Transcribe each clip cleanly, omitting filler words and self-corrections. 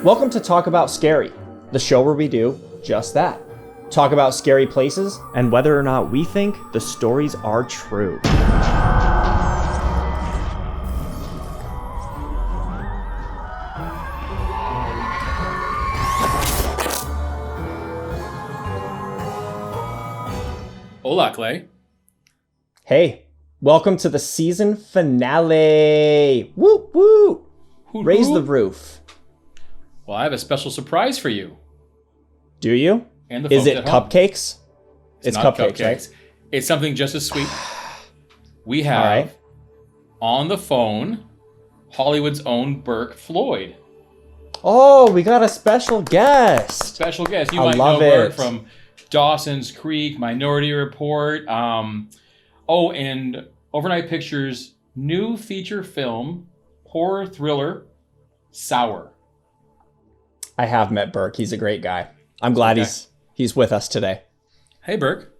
Welcome to Talk About Scary, the show where we do just that. Talk about scary places and whether or not we think the stories are true. Hola, Clay. Hey, welcome to the season finale. Woo woo! Raise the roof. Well, I have a special surprise for you. Do you? And the Is folks it at home. cupcakes? It's not cupcakes, right? It's something just as sweet. We have on the phone Hollywood's own Bourke Floyd. Oh, we got a special guest. Special guest. You I might love know Bourke it. from Dawson's Creek, Minority Report. And Overnight Pictures' new feature film, horror thriller, Sour. I have met Bourke. He's a great guy. I'm glad he's with us today. Hey, Bourke.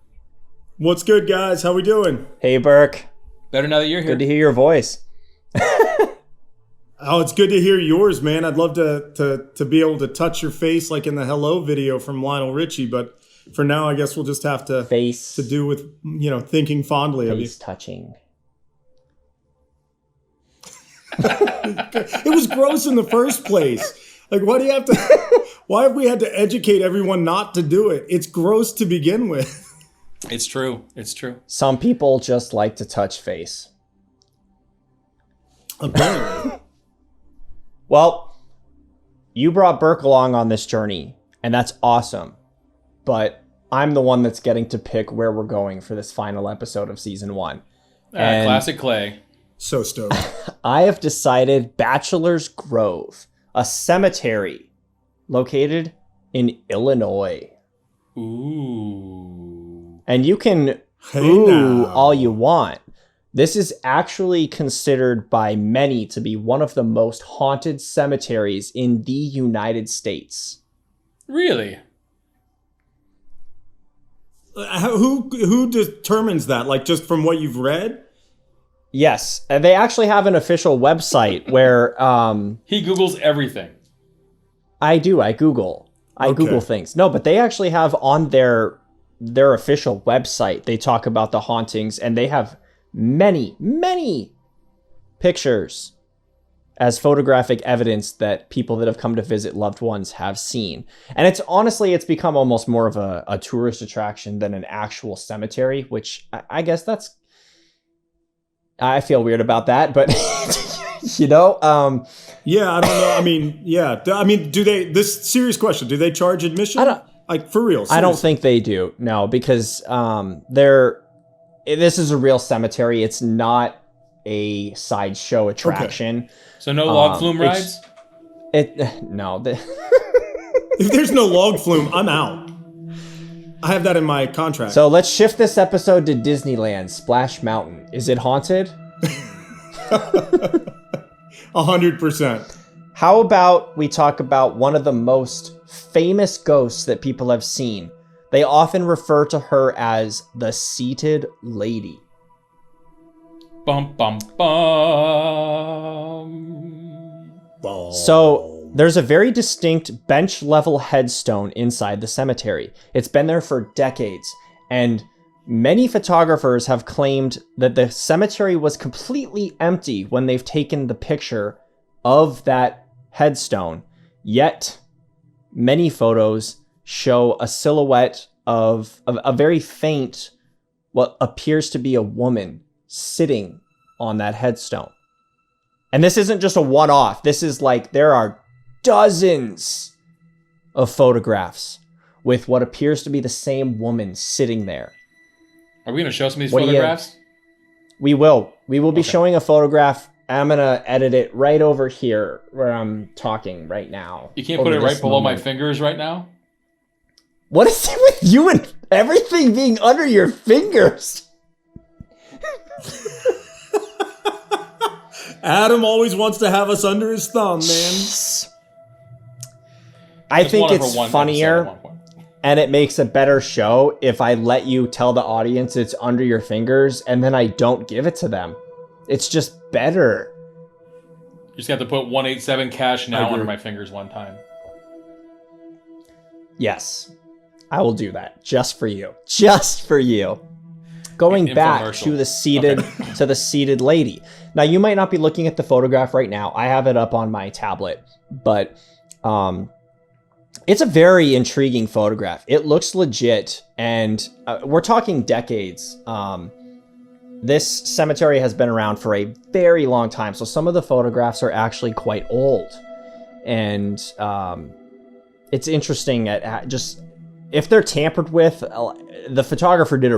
What's good, guys? How we doing? Hey, Bourke. Better now that you're here. Good to hear your voice. Oh, it's good to hear yours, man. I'd love to be able to touch your face like in the Hello video from Lionel Richie, but for now, I guess we'll just have to do with, thinking fondly of you. Face touching. It was gross in the first place. Like, why have we had to educate everyone not to do it? It's gross to begin with. It's true. It's true. Some people just like to touch face. Apparently. Well, you brought Bourke along on this journey, and that's awesome. But I'm the one that's getting to pick where we're going for this final episode of season 1. And Classic Clay. So stoked. I have decided Bachelor's Grove, a cemetery located in Illinois. Ooh. And you can all you want. This is actually considered by many to be one of the most haunted cemeteries in the United States. Really? Who determines that? Like, just from what you've read? Yes, and they actually have an official website where He Googles everything. I Google things. No, but they actually have on their official website, they talk about the hauntings, and they have many pictures as photographic evidence that people that have come to visit loved ones have seen. And it's become almost more of a tourist attraction than an actual cemetery, which I guess I feel weird about that, but Yeah, I don't know. This serious question, do they charge admission? Like, for real? Seriously. I don't think they do. No, because this is a real cemetery. It's not a sideshow attraction. Okay. So no log flume rides? No. If there's no log flume, I'm out. I have that in my contract. So let's shift this episode to Disneyland, Splash Mountain. Is it haunted? 100%. How about we talk about one of the most famous ghosts that people have seen? They often refer to her as the Seated Lady. Bum, bum, bum. So there's a very distinct bench-level headstone inside the cemetery. It's been there for decades, and many photographers have claimed that the cemetery was completely empty when they've taken the picture of that headstone. Yet, many photos show a silhouette of a very faint, what appears to be a woman sitting on that headstone. And this isn't just a one-off. This is like, there are dozens of photographs with what appears to be the same woman sitting there. Are we going to show some of these photographs? We will. We will be showing a photograph. I'm going to edit it right over here where I'm talking right now. You can't put it right below my fingers right now? What is it with you and everything being under your fingers? Adam always wants to have us under his thumb, man. I think it's funnier and it makes a better show if I let you tell the audience it's under your fingers and then I don't give it to them. It's just better. You just have to put 187 cash now under my fingers one time. Yes, I will do that just for you. Just for you. Going back to the seated lady. Now, you might not be looking at the photograph right now. I have it up on my tablet, but it's a very intriguing photograph. It looks legit, and we're talking decades. This cemetery has been around for a very long time, so some of the photographs are actually quite old. And it's interesting at just if they're tampered with. The photographer did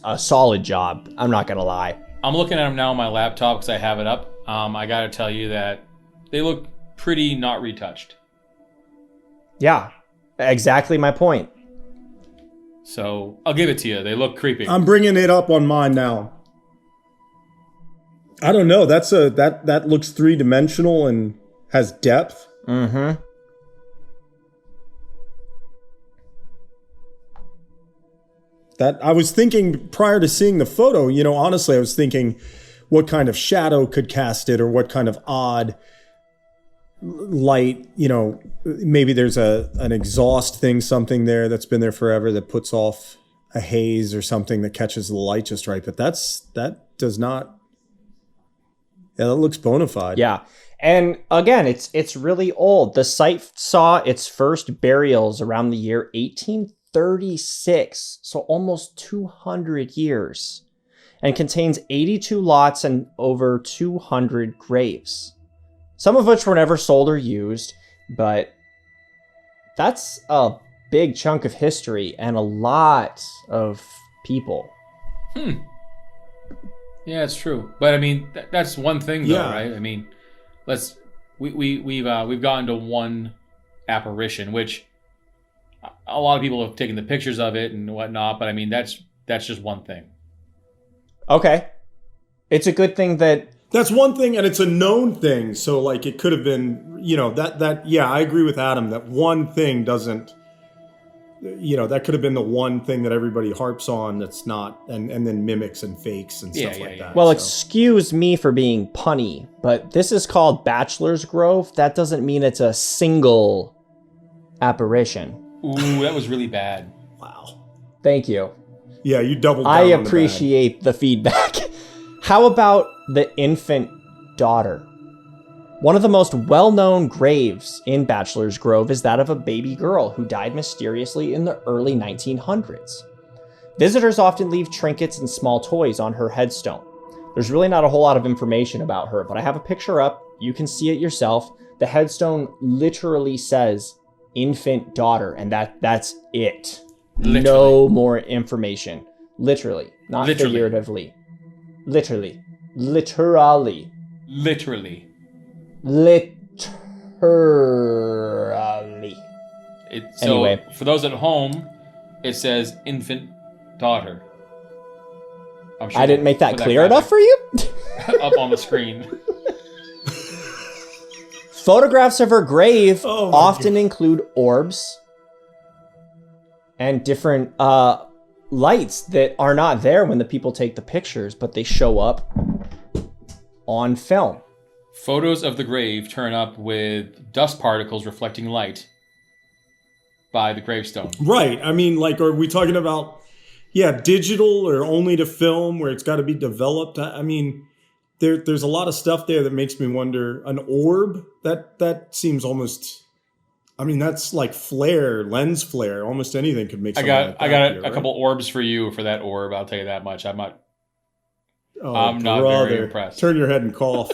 a solid job. I'm not gonna lie. I'm looking at them now on my laptop because I have it up. I gotta tell you that they look pretty not retouched. Yeah, exactly my point. So I'll give it to you. They look creepy. I'm bringing it up on mine now. I don't know. That looks three-dimensional and has depth. Mm-hmm. That I was thinking prior to seeing the photo, honestly, I was thinking what kind of shadow could cast it, or what kind of odd light, maybe there's an exhaust thing, something there that's been there forever that puts off a haze or something that catches the light just right. But that does not. Yeah, that looks bona fide. Yeah. And again, it's really old. The site saw its first burials around the year 1836, so almost 200 years, and contains 82 lots and over 200 graves, some of which were never sold or used, but that's a big chunk of history and a lot of people. Yeah, it's true. But I mean, that's one thing, though, right? I mean, we've gotten to one apparition, which a lot of people have taken the pictures of it and whatnot. But I mean, that's just one thing. Okay, it's a good thing that that's one thing, and it's a known thing. So like, it could have been, that. Yeah, I agree with Adam. That one thing doesn't. That could have been the one thing that everybody harps on that's not, and then mimics and fakes and stuff like that. Well, excuse me for being punny, but this is called Bachelor's Grove. That doesn't mean it's a single apparition. Ooh, that was really bad. Wow. Thank you. Yeah, you doubled down. I appreciate the feedback. How about the infant daughter? One of the most well-known graves in Bachelor's Grove is that of a baby girl who died mysteriously in the early 1900s. Visitors often leave trinkets and small toys on her headstone. There's really not a whole lot of information about her, but I have a picture up. You can see it yourself. The headstone literally says infant daughter, and that's it. Literally. No more information. Literally, not figuratively. Literally. Anyway, for those at home, it says infant daughter. I'm sure I didn't make that clear enough for you? Up on the screen. Photographs of her grave often include orbs and different lights that are not there when the people take the pictures, but they show up on film. Photos of the grave turn up with dust particles reflecting light by the gravestone. Right. I mean, like, are we talking about, digital or only to film where it's got to be developed? I mean, there's a lot of stuff there that makes me wonder. An orb, that seems almost, I mean, that's like flare, lens flare. Almost anything could make something like that. I got a couple orbs for you for that orb. I'll tell you that much. I'm not very impressed. Turn your head and cough.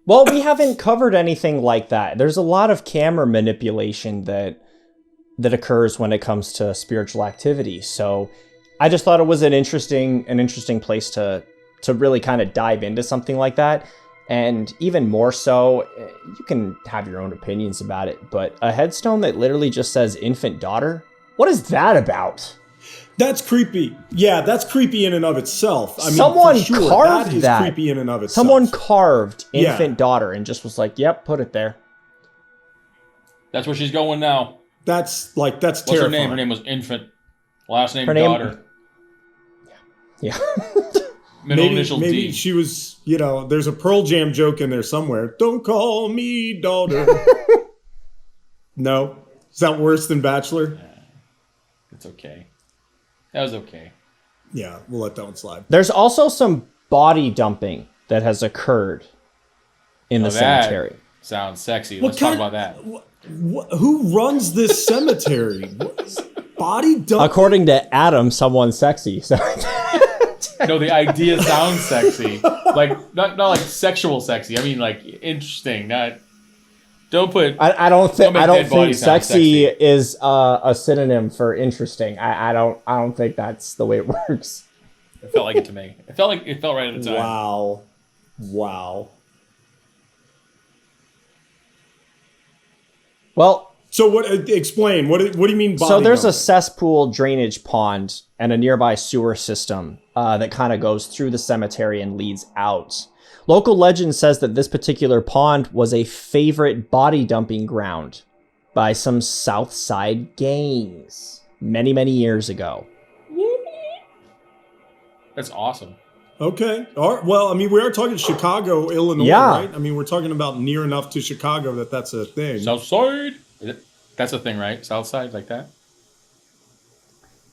Well, we haven't covered anything like that. There's a lot of camera manipulation that occurs when it comes to spiritual activity. So I just thought it was an interesting place to really kind of dive into something like that. And even more so, you can have your own opinions about it, but a headstone that literally just says infant daughter, what is that about? That's creepy. Yeah, that's creepy in and of itself. I mean, someone carved that is creepy in and of itself. Someone carved infant daughter and just was like, "Yep, put it there." That's where she's going now. That's terrifying. What's her name? Her name was Infant. Last name Daughter. Yeah. Middle initial maybe D. She was, there's a Pearl Jam joke in there somewhere. Don't call me daughter. No? Is that worse than Bachelor? It's okay. That was okay. Yeah, we'll let that one slide. There's also some body dumping that has occurred in the cemetery. Sounds sexy. Let's talk about that. Who runs this cemetery? Body dumping? According to Adam, someone's sexy. So. No, the idea sounds sexy. Like not like sexual sexy. I mean like interesting. Don't put. I don't think sexy is a synonym for interesting. I don't think that's the way it works. It felt like it to me. It felt right at the time. Wow. Well, so what? Explain. What do you mean? Body so there's dumping? a cesspool drainage pond and a nearby sewer system that kind of goes through the cemetery and leads out. Local legend says that this particular pond was a favorite body dumping ground by some South Side gangs many, many years ago. That's awesome. Okay. All right. Well, I mean, we are talking Chicago, Illinois, right? I mean, we're talking about near enough to Chicago that that's a thing. South Side. That's a thing, right? South Side, like that?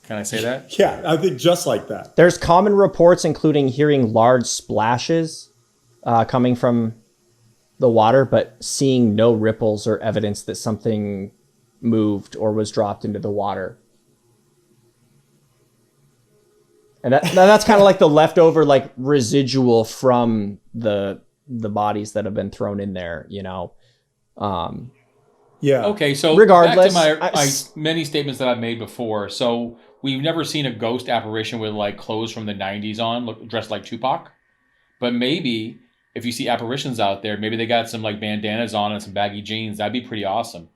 Can I say that? Yeah, I think just like that. There's common reports, including hearing large splashes coming from the water, but seeing no ripples or evidence that something moved or was dropped into the water. And that's kind of like the leftover, like residual from the bodies that have been thrown in there, you know. Yeah. Okay, so regardless, back to my many statements that I've made before. So we've never seen a ghost apparition with like clothes from the 90s on, dressed like Tupac. But maybe if you see apparitions out there, maybe they got some like bandanas on and some baggy jeans. That'd be pretty awesome.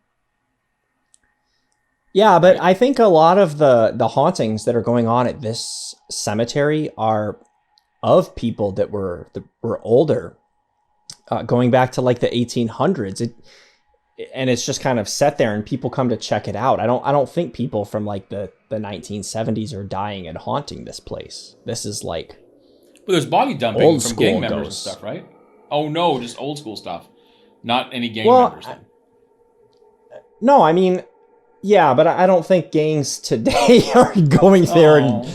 Yeah, but I think a lot of the hauntings that are going on at this cemetery are of people that were older, going back to like the 1800s. And it's just kind of set there, and people come to check it out. I don't think people from like the 1970s are dying and haunting this place. This is like, but there's body dumping old from school gang members ghosts. and stuff, right? Oh no, just old school stuff, not any gang members. Then. No, I mean. Yeah, but I don't think gangs today are going there and,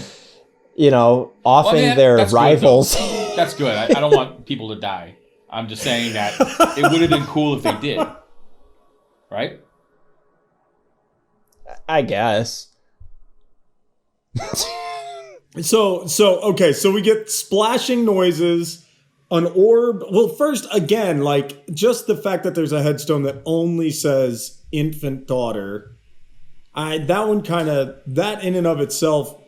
you know, offing their rivals. Good, that's good. I don't want people to die. I'm just saying that it would have been cool if they did. Right? I guess. So we get splashing noises, an orb. Well, first, again, like just the fact that there's a headstone that only says infant daughter. That in and of itself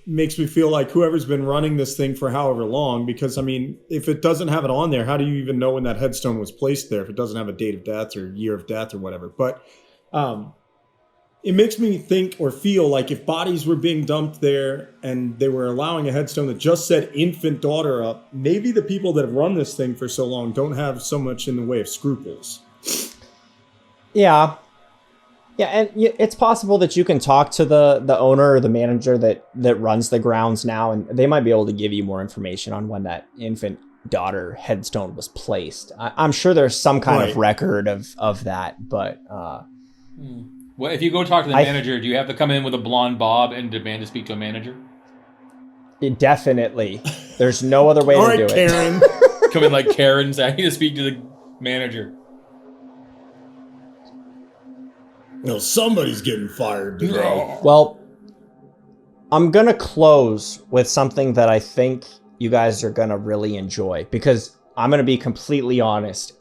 makes me feel like whoever's been running this thing for however long, because I mean, if it doesn't have it on there, how do you even know when that headstone was placed there if it doesn't have a date of death or year of death or whatever? But it makes me think or feel like if bodies were being dumped there and they were allowing a headstone that just said infant daughter up, maybe the people that have run this thing for so long don't have so much in the way of scruples. Yeah. Yeah, and it's possible that you can talk to the owner or the manager that runs the grounds now, and they might be able to give you more information on when that infant daughter headstone was placed. I'm sure there's some kind of record of that, but... Well, if you go talk to the manager, do you have to come in with a blonde bob and demand to speak to a manager? Definitely. There's no other way to do Karen. it. Come in like Karen, say, I need to speak to the manager. No, somebody's getting fired today. Well, I'm going to close with something that I think you guys are going to really enjoy, because I'm going to be completely honest.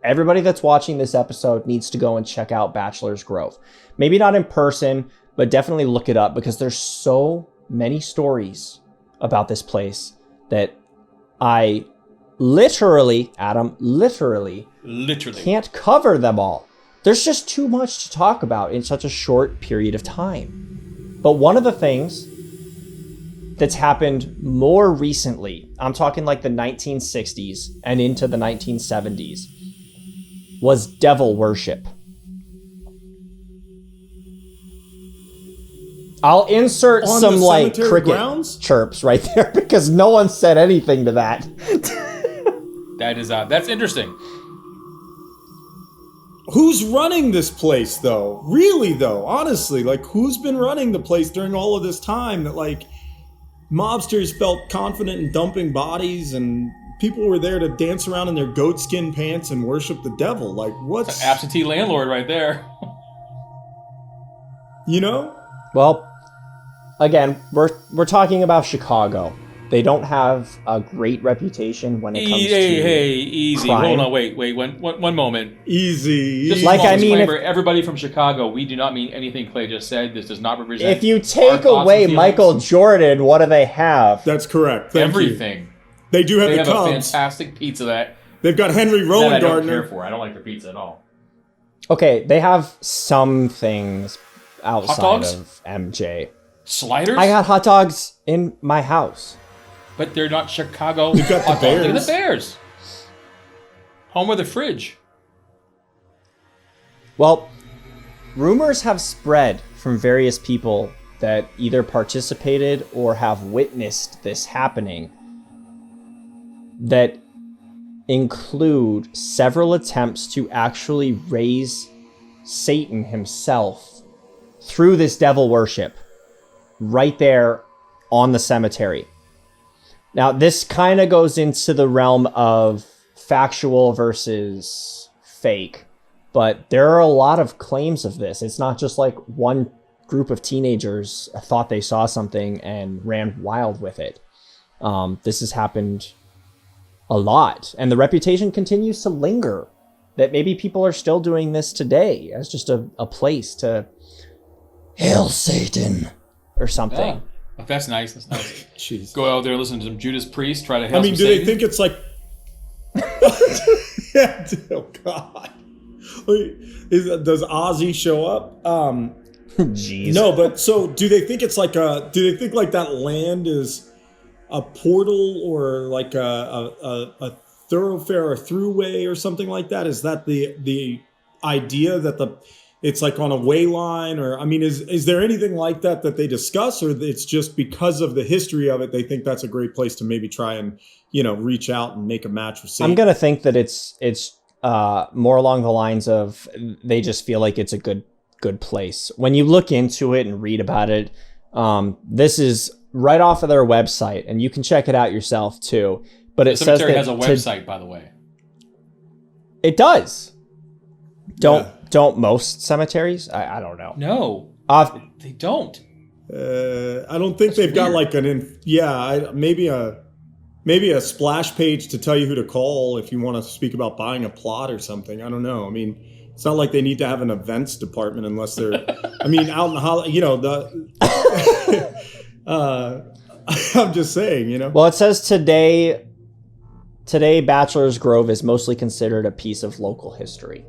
Everybody that's watching this episode needs to go and check out Bachelor's Grove. Maybe not in person, but definitely look it up, because there's so many stories about this place that I literally, Adam, literally can't cover them all. There's just too much to talk about in such a short period of time. But one of the things that's happened more recently, I'm talking like the 1960s and into the 1970s, was devil worship. I'll insert some like cricket chirps right there because no one said anything to that. That's interesting. who's running this place though? Really though, honestly, like who's been running the place during all of this time that like mobsters felt confident in dumping bodies and people were there to dance around in their goatskin pants and worship the devil? Like what's... It's an absentee landlord right there. You know? Well, again, we're talking about Chicago. They don't have a great reputation when it comes to easy. crime. Hold on, wait, one moment. Easy. Just like, I mean, everybody from Chicago, we do not mean anything Clay just said. This does not represent. If you take away Michael Jordan, what do they have? That's correct. Thank everything. You. They do have they the have Cubs. a fantastic pizza that they've got Henry Rowan I don't Gardner. care for. I don't like their pizza at all. Okay, they have some things outside dogs? of MJ. Sliders? I got hot dogs in my house. But they're not Chicago. You've got the hot dogs. Look Bears. at the Bears. Home of the fridge. Well, rumors have spread from various people that either participated or have witnessed this happening that include several attempts to actually raise Satan himself through this devil worship right there on the cemetery. Now, this kind of goes into the realm of factual versus fake, but there are a lot of claims of this. It's not just like one group of teenagers thought they saw something and ran wild with it. This has happened a lot, and the reputation continues to linger that maybe people are still doing this today as just a place to hail Satan or something. Oh, that's nice. That's nice. Jeez. Go out there, listen to some Judas Priest, try to hail I mean, some do Satan. they think it's like... Yeah, oh, God. Does Ozzy show up? Jeez. No, but so do they think it's like a... Do they think like that land is a portal or like a thoroughfare or throughway or something like that? Is that the idea that it's like on a way line? Or I mean, is there anything like that they discuss, or it's just because of the history of it they think that's a great place to maybe try and reach out and make a match with Satan? I'm gonna think that it's more along the lines of they just feel like it's a good place. When you look into it and read about it, this is right off of their website, and you can check it out yourself too. But it says that has a website, by the way. It does. Don't most cemeteries? I don't know. No, they don't. I don't think they've got like maybe a splash page to tell you who to call if you want to speak about buying a plot or something. I don't know. I mean, it's not like they need to have an events department unless they're. I mean, out in I'm just saying, Well, it says today Bachelor's Grove is mostly considered a piece of local history.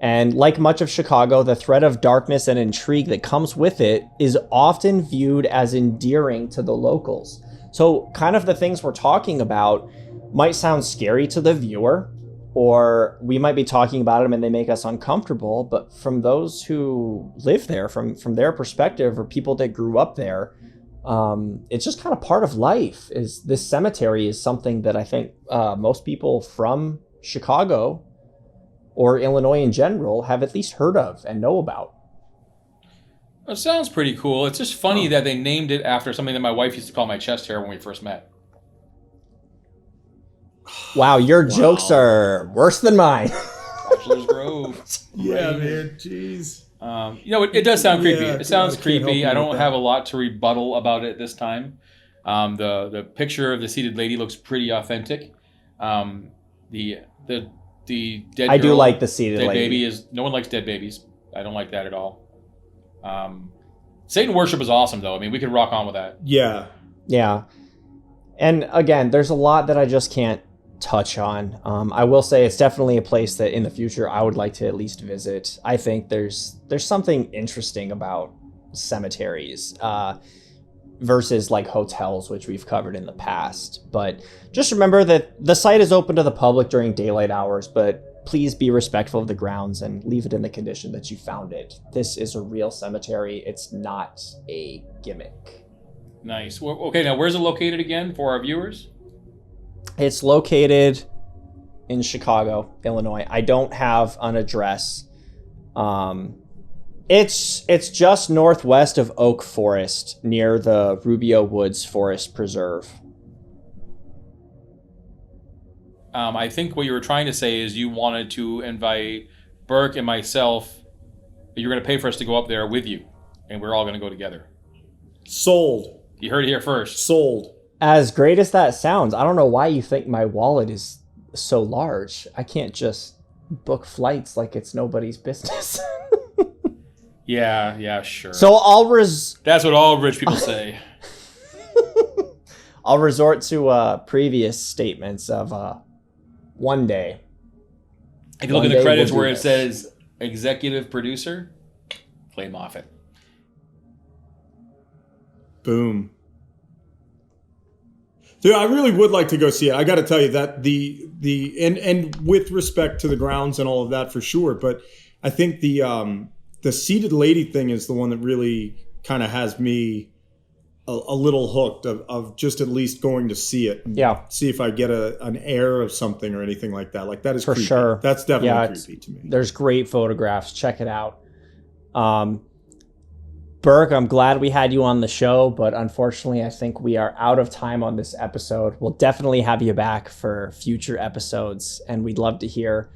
And like much of Chicago, the threat of darkness and intrigue that comes with it is often viewed as endearing to the locals. So kind of the things we're talking about might sound scary to the viewer, or we might be talking about them and they make us uncomfortable. But from those who live there, from their perspective, or people that grew up there, it's just kind of part of life. Is this cemetery is something that I think most people from Chicago or Illinois in general have at least heard of and know about. It sounds pretty cool. It's just funny that they named it after something that my wife used to call my chest hair when we first met. Wow, your jokes are worse than mine. Bachelor's Grove. Yeah, man. Jeez. It does sound creepy. Yeah, It sounds creepy. I don't with have a lot to rebuttal about it this time. The picture of the seated lady looks pretty authentic. The dead I do girl, like the seated dead lady. baby is no one likes dead babies. I don't like that at all. Satan worship is awesome though. I mean, we could rock on with that. Yeah. Yeah. And again, there's a lot that I just can't touch on. I will say it's definitely a place that in the future I would like to at least visit. I think there's something interesting about cemeteries versus like hotels, which we've covered in the past. But just remember that the site is open to the public during daylight hours, but please be respectful of the grounds and leave it in the condition that you found it. This is a real cemetery. It's not a gimmick. Nice. Well, okay, now where's it located again for our viewers? It's located in Chicago, Illinois. I don't have an address. It's just northwest of Oak Forest, near the Rubio Woods Forest Preserve. I think what you were trying to say is you wanted to invite Bourke and myself. You're going to pay for us to go up there with you, and we're all going to go together. Sold. You heard it here first. Sold. As great as that sounds, I don't know why you think my wallet is so large. I can't just book flights like it's nobody's business. Yeah, sure. So That's what all rich people say. I'll resort to previous statements of one day. If you look at the credits where it says executive producer, play Moffatt. Boom. Dude, I really would like to go see it. I got to tell you that and with respect to the grounds and all of that for sure, but I think the seated lady thing is the one that really kind of has me a little hooked of just at least going to see it. Yeah. See if I get an air of something or anything like that. Like that is for creepy. sure. That's definitely creepy to me. There's great photographs. Check it out. Bourke, I'm glad we had you on the show, but unfortunately I think we are out of time on this episode. We'll definitely have you back for future episodes, and we'd love to hear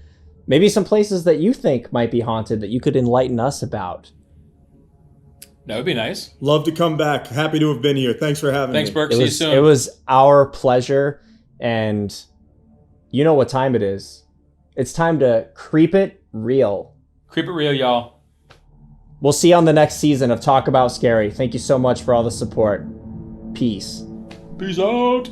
maybe some places that you think might be haunted that you could enlighten us about. That would be nice. Love to come back. Happy to have been here. Thanks for having me. Thanks, Bourke. See you soon. It was our pleasure, and you know what time it is. It's time to creep it real. Creep it real, y'all. We'll see you on the next season of Talk About Scary. Thank you so much for all the support. Peace. Peace out.